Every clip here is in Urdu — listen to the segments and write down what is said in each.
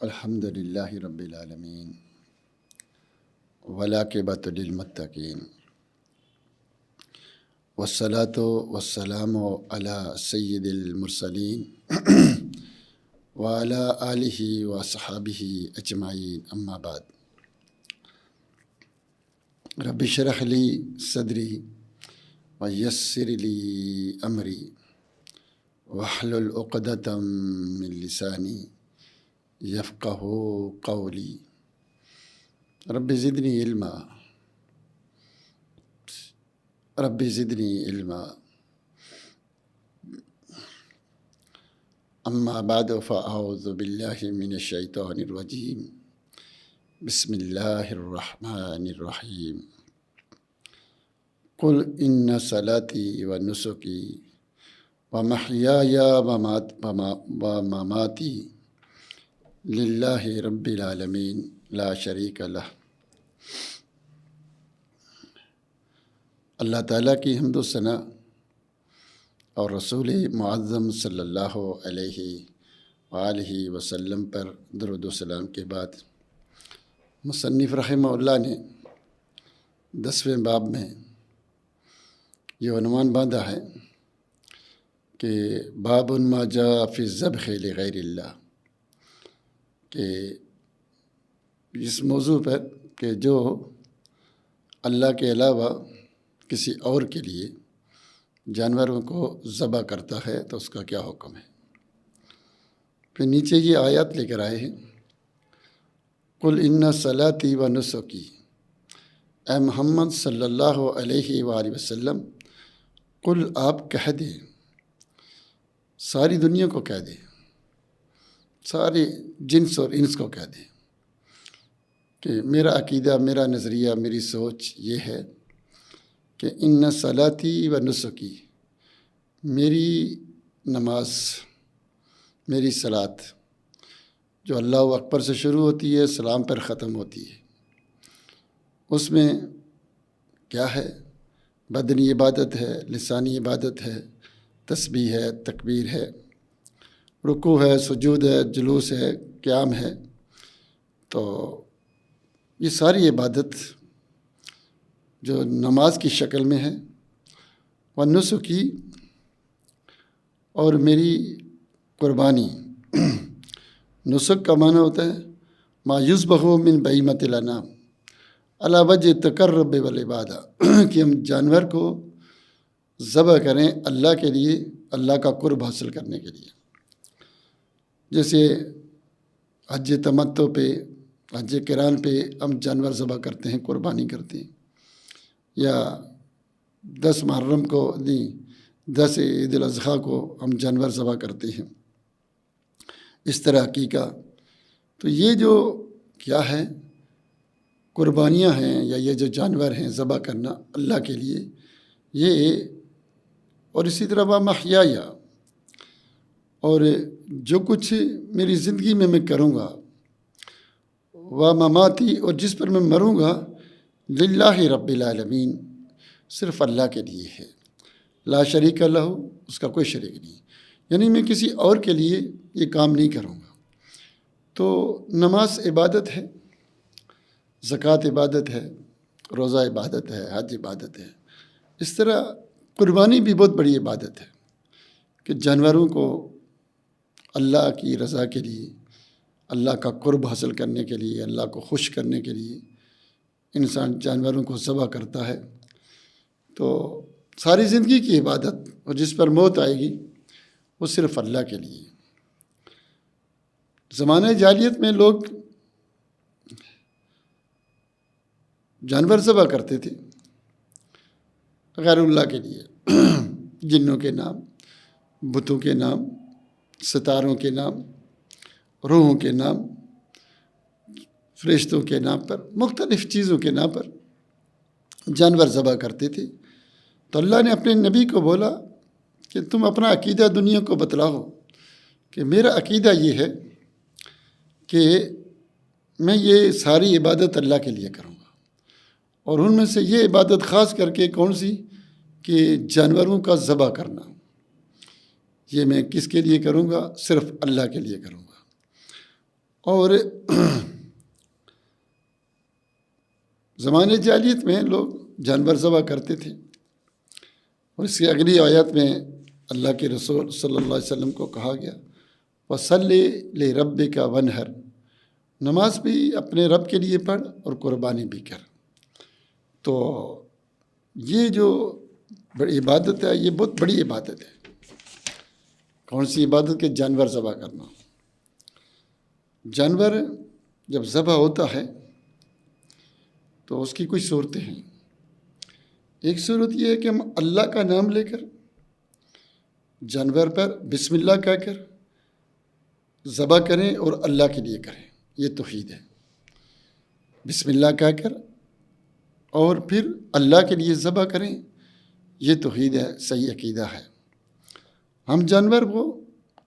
الحمد للہ رب العالمین والعاقبۃ للمتقین والصلاۃ والسلام علی سید المرسلین وعلی آلہ وصحبہ اجمعین، اما بعد۔ رب اشرح لی صدری ویسر لی امری واحلل عقدۃ من لسانی یفقہ قولی۔ رب زدنی علما رب زدنی علما۔ اما بعد فاعوذ باللہ من الشیطان الرجیم، بسم اللہ الرحمن الرحیم۔ قل ان صلاتی و نسکی و محیای و مماتی للہ رب العالمین لا شریک لہ۔ اللہ تعالیٰ کی حمد و ثنا اور رسول معظم صلی اللہ علیہ وآلہ وسلم پر درود و سلام کے بعد مصنف رحمہ اللہ نے 10ویں باب میں یہ عنوان باندھا ہے کہ باب ما جاء فی الذبح لغیر اللہ، کہ اس موضوع پر کہ جو اللہ کے علاوہ کسی اور کے لیے جانوروں کو ذبح کرتا ہے تو اس کا کیا حکم ہے۔ پھر نیچے یہ آیات لے کر آئے ہیں، قل ان صلاتی و نسکی، اے محمد صلی اللہ علیہ وآلہ وسلم، قل آپ کہہ دیں، ساری دنیا کو کہہ دیں، سارے جنس اور انس کو کہہ دیں کہ میرا عقیدہ، میرا نظریہ، میری سوچ یہ ہے کہ ان صلاتی و نسکی، میری نماز، میری صلات جو اللہ اکبر سے شروع ہوتی ہے، سلام پر ختم ہوتی ہے، اس میں کیا ہے؟ بدنی عبادت ہے، لسانی عبادت ہے، تسبیح ہے، تکبیر ہے، رکوع ہے، سجود ہے، جلوس ہے، قیام ہے۔ تو یہ ساری عبادت جو نماز کی شکل میں ہے، و نسکی، اور میری قربانی۔ نسک کا معنی ہوتا ہے ما یذبح من بہیمۃ الانعام علی وجہ تقرب والعبادہ، کہ ہم جانور کو ذبح کریں اللہ کے لیے، اللہ کا قرب حاصل کرنے کے لیے۔ جیسے حج تمتع پہ، حج قران پہ ہم جانور ذبح کرتے ہیں، قربانی کرتے ہیں، یا 10 محرم کو، 10 عید الاضحیٰ کو ہم جانور ذبح کرتے ہیں، اس طرح عقیقہ۔ تو یہ جو کیا ہے، قربانیاں ہیں، یا یہ جو جانور ہیں ذبح کرنا اللہ کے لیے، یہ، اور اسی طرح وہ محیایا، اور جو کچھ میری زندگی میں میں کروں گا، وہ مماتی، اور جس پر میں مروں گا، للہ رب العالمین، صرف اللہ کے لیے ہے، لا شریک لہ، اس کا کوئی شریک نہیں، یعنی میں کسی اور کے لیے یہ کام نہیں کروں گا۔ تو نماز عبادت ہے، زکوٰۃ عبادت ہے، روزہ عبادت ہے، حج عبادت ہے۔ اس طرح قربانی بھی بہت بڑی عبادت ہے کہ جانوروں کو اللہ کی رضا کے لیے، اللہ کا قرب حاصل کرنے کے لیے، اللہ کو خوش کرنے کے لیے انسان جانوروں کو ذبح کرتا ہے۔ تو ساری زندگی کی عبادت، اور جس پر موت آئے گی وہ صرف اللہ کے لیے۔ زمانہ جاہلیت میں لوگ جانور ذبح کرتے تھے غیر اللہ کے لیے، جنوں کے نام، بتوں کے نام، ستاروں کے نام، روحوں کے نام، فرشتوں کے نام پر، مختلف چیزوں کے نام پر جانور ذبح کرتے تھے۔ تو اللہ نے اپنے نبی کو بولا کہ تم اپنا عقیدہ دنیا کو بتلاؤ، کہ میرا عقیدہ یہ ہے کہ میں یہ ساری عبادت اللہ کے لیے کروں گا، اور ان میں سے یہ عبادت خاص کر کے کون سی، کہ جانوروں کا ذبح کرنا، یہ میں کس کے لیے کروں گا؟ صرف اللہ کے لیے کروں گا۔ اور زمانے جاہلیت میں لوگ جانور ذبح کرتے تھے، اور اس کی اگلی آیت میں اللہ کے رسول صلی اللہ علیہ وسلم کو کہا گیا وَصَلِّ لِرَبِّكَ وَانْحَرْ، نماز بھی اپنے رب کے لیے پڑھ اور قربانی بھی کر۔ تو یہ جو بڑی عبادت ہے، یہ بہت بڑی عبادت ہے۔ کون سی عبادت کے؟ جانور ذبح کرنا۔ جانور جب ذبح ہوتا ہے تو اس کی کچھ صورتیں ہیں۔ ایک صورت یہ ہے کہ ہم اللہ کا نام لے کر جانور پر بسم اللہ کہہ کر ذبح کریں اور اللہ کے لیے کریں، یہ توحید ہے۔ بسم اللہ کہہ کر اور پھر اللہ کے لیے ذبح کریں، یہ توحید ہے، صحیح عقیدہ ہے۔ ہم جانور کو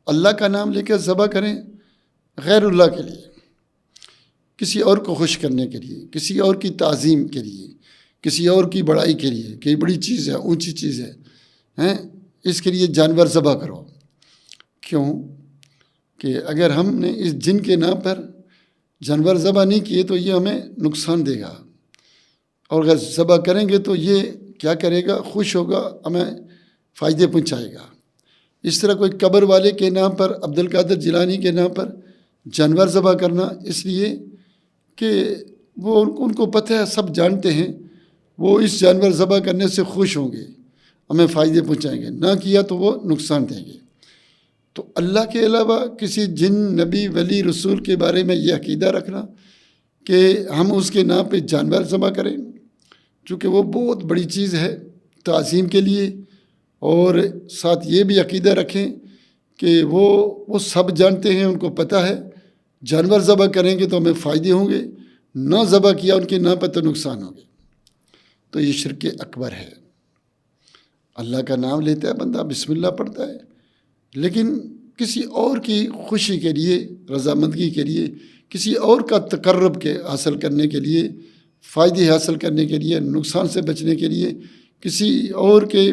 اللہ کا نام لے کر ذبح کریں غیر اللہ کے لیے، کسی اور کو خوش کرنے کے لیے، کسی اور کی تعظیم کے لیے، کسی اور کی بڑائی کے لیے کہ بڑی چیز ہے، اونچی چیز ہے، اس کے لیے جانور ذبح کرو۔ کیوں کہ اگر ہم نے اس جن کے نام پر جانور ذبح نہیں کیے تو یہ ہمیں نقصان دے گا، اور اگر ذبح کریں گے تو یہ کیا کرے گا؟ خوش ہوگا، ہمیں فائدے پہنچائے گا۔ اس طرح کوئی قبر والے کے نام پر، عبد القادر جیلانی کے نام پر جانور ذبح کرنا، اس لیے کہ وہ ان کو پتہ ہے، سب جانتے ہیں وہ اس جانور ذبح کرنے سے خوش ہوں گے، ہمیں فائدے پہنچائیں گے، نہ کیا تو وہ نقصان دیں گے۔ تو اللہ کے علاوہ کسی جن، نبی، ولی، رسول کے بارے میں یہ عقیدہ رکھنا کہ ہم اس کے نام پہ جانور ذبح کریں، چونکہ وہ بہت بڑی چیز ہے تعظیم کے لیے، اور ساتھ یہ بھی عقیدہ رکھیں کہ وہ سب جانتے ہیں، ان کو پتہ ہے جانور ذبح کریں گے تو ہمیں فائدے ہوں گے، نہ ذبح کیا ان کے نام پہ تو نقصان ہوں گے۔ تو یہ شرک اکبر ہے۔ اللہ کا نام لیتا ہے بندہ، بسم اللہ پڑھتا ہے، لیکن کسی اور کی خوشی کے لیے، رضامندگی کے لیے، کسی اور کا تقرب کے حاصل کرنے کے لیے، فائدے حاصل کرنے کے لیے، نقصان سے بچنے کے لیے کسی اور کے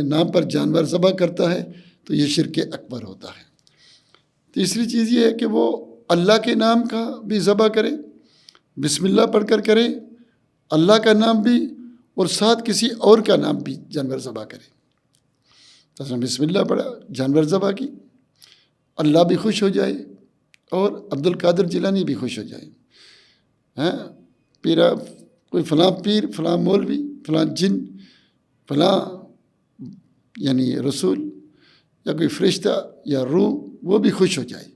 نام پر جانور ذبح کرتا ہے تو یہ شرک اکبر ہوتا ہے۔ تیسری چیز یہ ہے کہ وہ اللہ کے نام کا بھی ذبح کرے، بسم اللہ پڑھ کر کرے، اللہ کا نام بھی، اور ساتھ کسی اور کا نام بھی جانور ذبح کرے۔ تو بسم اللہ پڑھا، جانور ذبح کی، اللہ بھی خوش ہو جائے اور عبد القادر جیلانی بھی خوش ہو جائے۔ کوئی فلاں پیر، فلاں مولوی، فلاں جن، فلاں یعنی رسول یا کوئی فرشتہ یا روح، وہ بھی خوش ہو جائے۔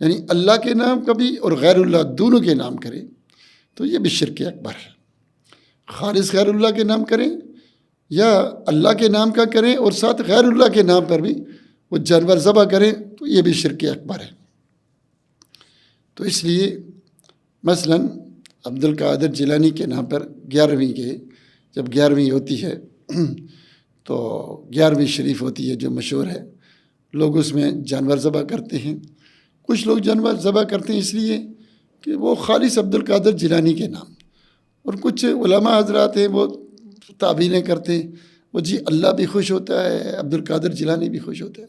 یعنی اللہ کے نام کا بھی اور غیر اللہ دونوں کے نام کرے تو یہ بھی شرک اکبر ہے۔ خالص غیر اللہ کے نام کریں یا اللہ کے نام کا کریں اور ساتھ غیر اللہ کے نام پر بھی وہ جانور ذبح کریں تو یہ بھی شرک اکبر ہے۔ تو اس لیے مثلاً عبد القادر جیلانی کے نام پر 11ویں کے جب 11ویں ہوتی ہے تو 11ویں شریف ہوتی ہے جو مشہور ہے، لوگ اس میں جانور ذبح کرتے ہیں۔ کچھ لوگ جانور ذبح کرتے ہیں اس لیے کہ وہ خالص عبد القادر جیلانی کے نام، اور کچھ علماء حضرات ہیں وہ تعبیریں کرتے ہیں، وہ جی اللہ بھی خوش ہوتا ہے، عبد القادر جیلانی بھی خوش ہوتا ہے،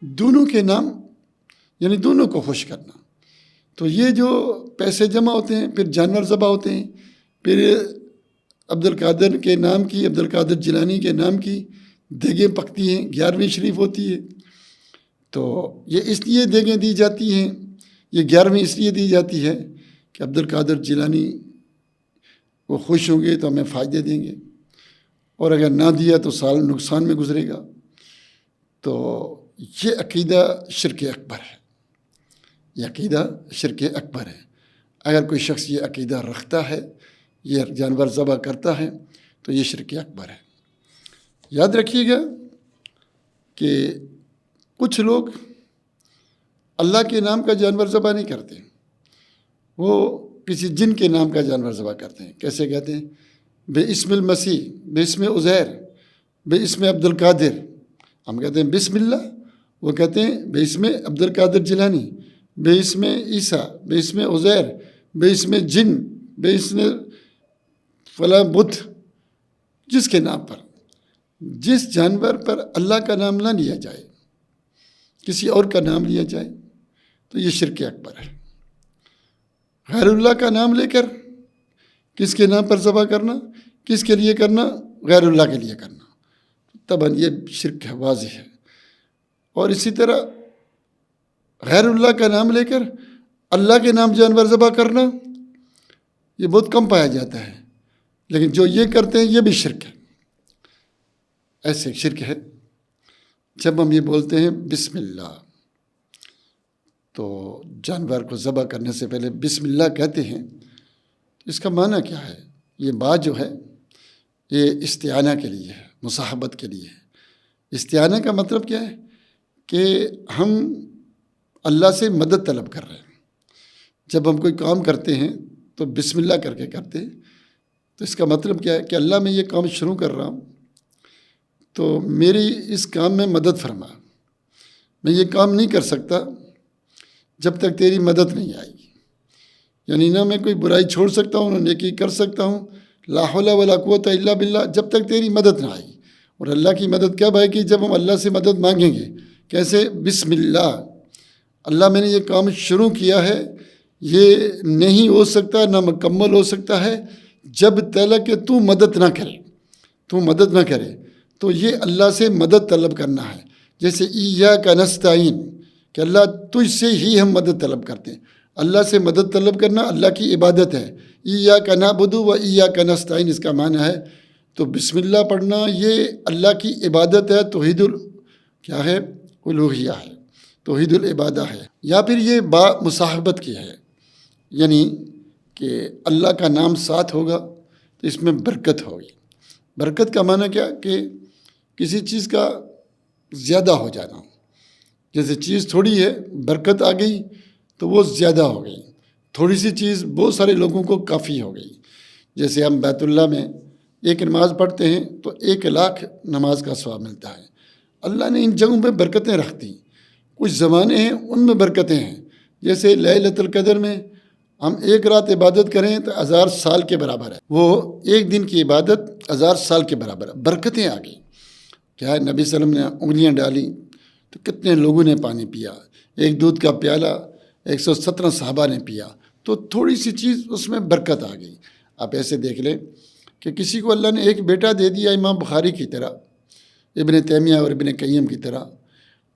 دونوں کے نام یعنی دونوں کو خوش کرنا۔ تو یہ جو پیسے جمع ہوتے ہیں، پھر جانور ذبح ہوتے ہیں، پھر عبد القادر کے نام کی، عبد القادر جیلانی کے نام کی دیگیں پکتی ہیں، 11ویں شریف ہوتی ہے، تو یہ اس لیے دیگیں دی جاتی ہیں، یہ 11ویں اس لیے دی جاتی ہے کہ عبد القادر جیلانی وہ خوش ہوں گے تو ہمیں فائدے دیں گے، اور اگر نہ دیا تو سال نقصان میں گزرے گا۔ تو یہ عقیدہ شرک اکبر ہے، یہ عقیدہ شرک اکبر ہے۔ اگر کوئی شخص یہ عقیدہ رکھتا ہے، یہ جانور ذبح کرتا ہے تو یہ شرک اکبر ہے۔ یاد رکھیے گا کہ کچھ لوگ اللہ کے نام کا جانور ذبح نہیں کرتے، وہ کسی جن کے نام کا جانور ذبح کرتے ہیں۔ کیسے کہتے ہیں؟ بے اسم المسیح، بے اسم عزیر، بے اسم عبد القادر۔ ہم کہتے ہیں بسم اللہ، وہ کہتے ہیں بے اسم عبد القادر جیلانی، بے اسم عیسیٰ، بے اسم عزیر، بے اسم جن، بے اسم فلاں بت، جس کے نام پر، جس جانور پر اللہ کا نام نہ لیا جائے، کسی اور کا نام لیا جائے تو یہ شرک اکبر ہے۔ غیر اللہ کا نام لے کر کس کے نام پر ذبح کرنا، کس کے لیے کرنا؟ غیر اللہ کے لیے کرنا، تب یہ شرک ہے، واضح ہے۔ اور اسی طرح غیر اللہ کا نام لے کر اللہ کے نام جانور ذبح کرنا، یہ بہت کم پایا جاتا ہے، لیکن جو یہ کرتے ہیں یہ بھی شرک ہے۔ ایسے شرک ہے جب ہم یہ بولتے ہیں بسم اللہ، تو جانور کو ذبح کرنے سے پہلے بسم اللہ کہتے ہیں، اس کا معنی کیا ہے؟ یہ بات جو ہے یہ استعانہ کے لیے ہے، مصاحبت کے لیے ہے۔ استعانہ کا مطلب کیا ہے؟ کہ ہم اللہ سے مدد طلب کر رہے ہیں۔ جب ہم کوئی کام کرتے ہیں تو بسم اللہ کر کے کرتے ہیں، تو اس کا مطلب کیا ہے کہ اللہ میں یہ کام شروع کر رہا ہوں تو میری اس کام میں مدد فرما، میں یہ کام نہیں کر سکتا جب تک تیری مدد نہیں آئی، یعنی نہ میں کوئی برائی چھوڑ سکتا ہوں، نہ نیکی کر سکتا ہوں، لا حول ولا قوت الا باللہ، جب تک تیری مدد نہ آئی۔ اور اللہ کی مدد کب آئے گی؟ جب ہم اللہ سے مدد مانگیں گے۔ کیسے؟ بسم اللہ، اللہ میں نے یہ کام شروع کیا ہے، یہ نہیں ہو سکتا، نہ مکمل ہو سکتا ہے جب تک کہ تو مدد نہ کرے، تو مدد نہ کرے۔ تو یہ اللہ سے مدد طلب کرنا ہے، جیسے ایاک نستعین، کہ اللہ تجھ سے ہی ہم مدد طلب کرتے ہیں۔ اللہ سے مدد طلب کرنا اللہ کی عبادت ہے۔ ایاک نعبد و ایاک نستعین اس کا معنی ہے، تو بسم اللہ پڑھنا یہ اللہ کی عبادت ہے، توحید کیا ہے؟ الوہیہ ہے، توحید العبادہ ہے۔ یا پھر یہ با مصاحبت کی ہے، یعنی کہ اللہ کا نام ساتھ ہوگا تو اس میں برکت ہوگی۔ برکت کا معنی کیا؟ کہ کسی چیز کا زیادہ ہو جانا، جیسے چیز تھوڑی ہے، برکت آ گئی تو وہ زیادہ ہو گئی، تھوڑی سی چیز بہت سارے لوگوں کو کافی ہو گئی۔ جیسے ہم بیت اللہ میں ایک نماز پڑھتے ہیں تو 1,00,000 نماز کا ثواب ملتا ہے۔ اللہ نے ان جگہوں پہ برکتیں رکھ دی۔ کچھ زمانے ہیں ان میں برکتیں ہیں، جیسے لیلۃ القدر میں ہم 1 رات عبادت کریں تو 1000 سال کے برابر ہے، وہ ایک دن کی عبادت 1000 سال کے برابر ہے، برکتیں آ گئی۔ کیا ہے؟ نبی صلی اللہ علیہ وسلم نے انگلیاں ڈالی تو کتنے لوگوں نے پانی پیا، ایک دودھ کا پیالہ 117 صحابہ نے پیا، تو تھوڑی سی چیز اس میں برکت آ گئی۔ آپ ایسے دیکھ لیں کہ کسی کو اللہ نے ایک بیٹا دے دیا امام بخاری کی طرح، ابن تیمیہ اور ابن قیم کی طرح،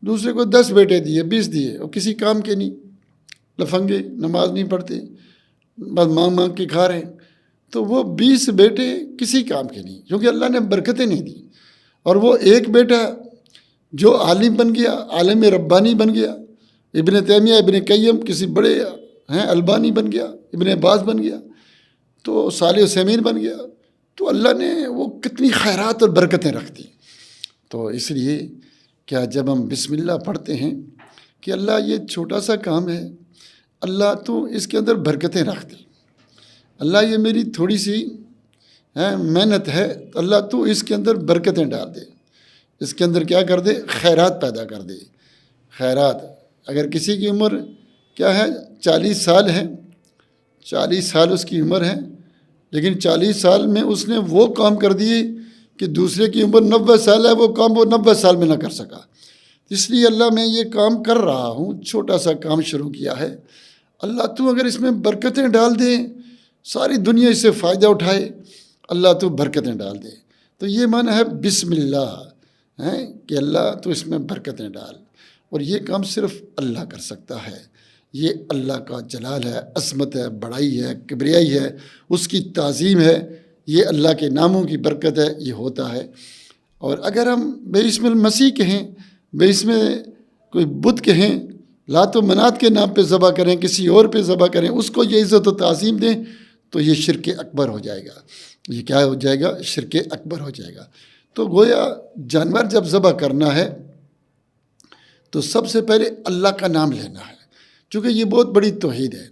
دوسرے کو 10 بیٹے دیے، 20 دیے، اور کسی کام کے نہیں، لفنگے، نماز نہیں پڑھتے، بس مانگ مانگ کے کھا رہے ہیں، تو وہ 20 بیٹے کسی کام کے نہیں، کیونکہ اللہ نے برکتیں نہیں دی۔ اور وہ ایک بیٹا جو عالم بن گیا، عالم ربانی بن گیا، ابن تیمیہ، ابن قیم کسی بڑے ہیں، البانی بن گیا، ابن باز بن گیا، تو صالح عثیمین بن گیا، تو اللہ نے وہ کتنی خیرات اور برکتیں رکھ دی۔ تو اس لیے کیا جب ہم بسم اللہ پڑھتے ہیں کہ اللہ یہ چھوٹا سا کام ہے، اللہ تو اس کے اندر برکتیں رکھ دے، اللہ یہ میری تھوڑی سی محنت ہے، اللہ تو اس کے اندر برکتیں ڈال دے، اس کے اندر کیا کر دے؟ خیرات پیدا کر دے۔ خیرات، اگر کسی کی عمر کیا ہے؟ 40 سال ہے، 40 سال اس کی عمر ہے، لیکن 40 سال میں اس نے وہ کام کر دیے کہ دوسرے کی عمر 90 سال ہے، وہ کام وہ 90 سال میں نہ کر سکا۔ اس لیے اللہ میں یہ کام کر رہا ہوں، چھوٹا سا کام شروع کیا ہے، اللہ تو اگر اس میں برکتیں ڈال دے، ساری دنیا اس سے فائدہ اٹھائے، اللہ تو برکتیں ڈال دے۔ تو یہ معنی ہے بسم اللہ ہے کہ اللہ تو اس میں برکتیں ڈال، اور یہ کام صرف اللہ کر سکتا ہے۔ یہ اللہ کا جلال ہے، عظمت ہے، بڑائی ہے، کبریائی ہے، اس کی تعظیم ہے، یہ اللہ کے ناموں کی برکت ہے، یہ ہوتا ہے۔ اور اگر ہم بے اسم المسیح کہیں، بے اسم کوئی بت کہیں، لات و منات کے نام پہ ذبح کریں، کسی اور پہ ذبح کریں، اس کو یہ عزت و تعظیم دیں، تو یہ شرک اکبر ہو جائے گا۔ یہ کیا ہو جائے گا؟ شرک اکبر ہو جائے گا۔ تو گویا جانور جب ذبح کرنا ہے تو سب سے پہلے اللہ کا نام لینا ہے، چونکہ یہ بہت بڑی توحید ہے۔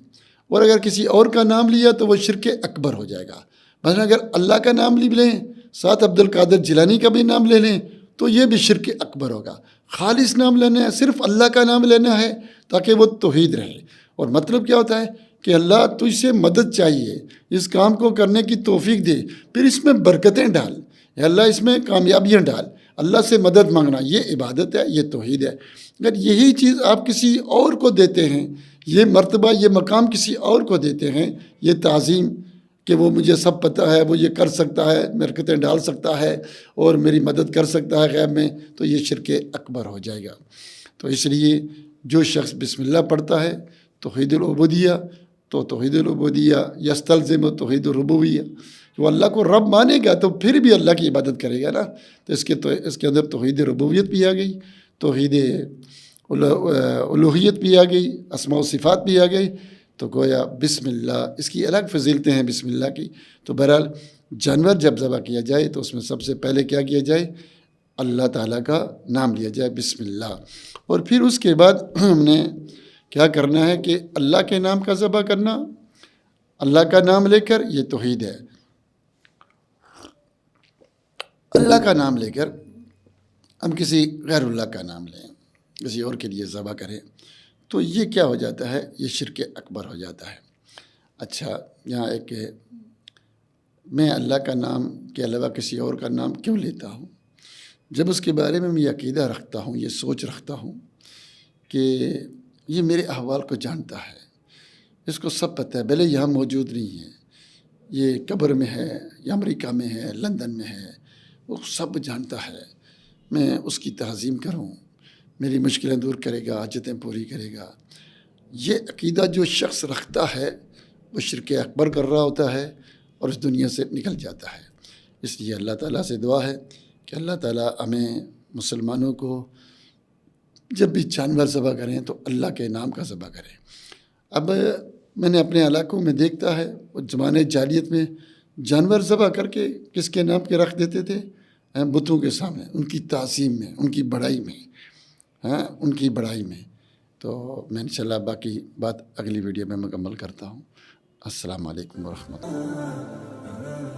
اور اگر کسی اور کا نام لیا تو وہ شرک اکبر ہو جائے گا۔ مثلا اگر اللہ کا نام لیں، ساتھ عبد القادر جیلانی کا بھی نام لے لیں، تو یہ بھی شرک اکبر ہوگا۔ خالص نام لینا ہے، صرف اللہ کا نام لینا ہے تاکہ وہ توحید رہے۔ اور مطلب کیا ہوتا ہے کہ اللہ تجھ سے مدد چاہیے، اس کام کو کرنے کی توفیق دے، پھر اس میں برکتیں ڈال، اے اللہ اس میں کامیابیاں ڈال، اللہ سے مدد مانگنا، یہ عبادت ہے، یہ توحید ہے۔ اگر یہی چیز آپ کسی اور کو دیتے ہیں یہ مرتبہ یہ مقام کسی اور کو دیتے ہیں، یہ تعظیم کہ وہ مجھے سب پتہ ہے، وہ یہ کر سکتا ہے، برکتیں ڈال سکتا ہے اور میری مدد کر سکتا ہے غیب میں، تو یہ شرک اکبر ہو جائے گا۔ تو اس لیے جو شخص بسم اللہ پڑھتا ہے توحید العبودیہ، تو توحید العبودیہ یستلزم توحید الربوبیہ، وہ اللہ کو رب مانے گا تو پھر بھی اللہ کی عبادت کرے گا نا، تو اس کے اندر توحید ربوبیت بھی آ گئی، توحید الوہیت بھی آ گئی، اسماء و صفات بھی آ گئی۔ تو گویا بسم اللہ اس کی الگ فضیلتیں ہیں بسم اللہ کی۔ تو بہرحال جانور جب ذبح کیا جائے تو اس میں سب سے پہلے کیا کیا جائے؟ اللہ تعالیٰ کا نام لیا جائے، بسم اللہ۔ اور پھر اس کے بعد ہم نے کیا کرنا ہے کہ اللہ کے نام کا ذبح کرنا، اللہ کا نام لے کر، یہ توحید ہے۔ اللہ کا نام لے کر ہم کسی غیر اللہ کا نام لیں، کسی اور کے لیے ذبح کریں، تو یہ کیا ہو جاتا ہے؟ یہ شرک اکبر ہو جاتا ہے۔ اچھا، یہاں ایک کہ میں اللہ کا نام کے علاوہ کسی اور کا نام کیوں لیتا ہوں؟ جب اس کے بارے میں یہ عقیدہ رکھتا ہوں، یہ سوچ رکھتا ہوں کہ یہ میرے احوال کو جانتا ہے، اس کو سب پتہ ہے، بھلے یہاں موجود نہیں ہے، یہ قبر میں ہے یا امریکہ میں ہے، لندن میں ہے، وہ سب جانتا ہے، میں اس کی تعظیم کروں، میری مشکلیں دور کرے گا، حاجتیں پوری کرے گا۔ یہ عقیدہ جو شخص رکھتا ہے وہ شرک اکبر کر رہا ہوتا ہے اور اس دنیا سے نکل جاتا ہے۔ اس لیے اللہ تعالیٰ سے دعا ہے کہ اللہ تعالیٰ ہمیں مسلمانوں کو جب بھی جانور ذبح کریں تو اللہ کے نام کا ذبح کریں۔ اب میں نے اپنے علاقوں میں دیکھتا ہے، وہ زمانے جاہلیت میں جانور ذبح کر کے کس کے نام کے رکھ دیتے تھے؟ بتوں کے سامنے، ان کی تعظیم میں، ان کی بڑائی میں، ان کی بڑائی میں۔ تو میں انشاءاللہ باقی بات اگلی ویڈیو میں مکمل کرتا ہوں۔ السلام علیکم ورحمۃ اللہ۔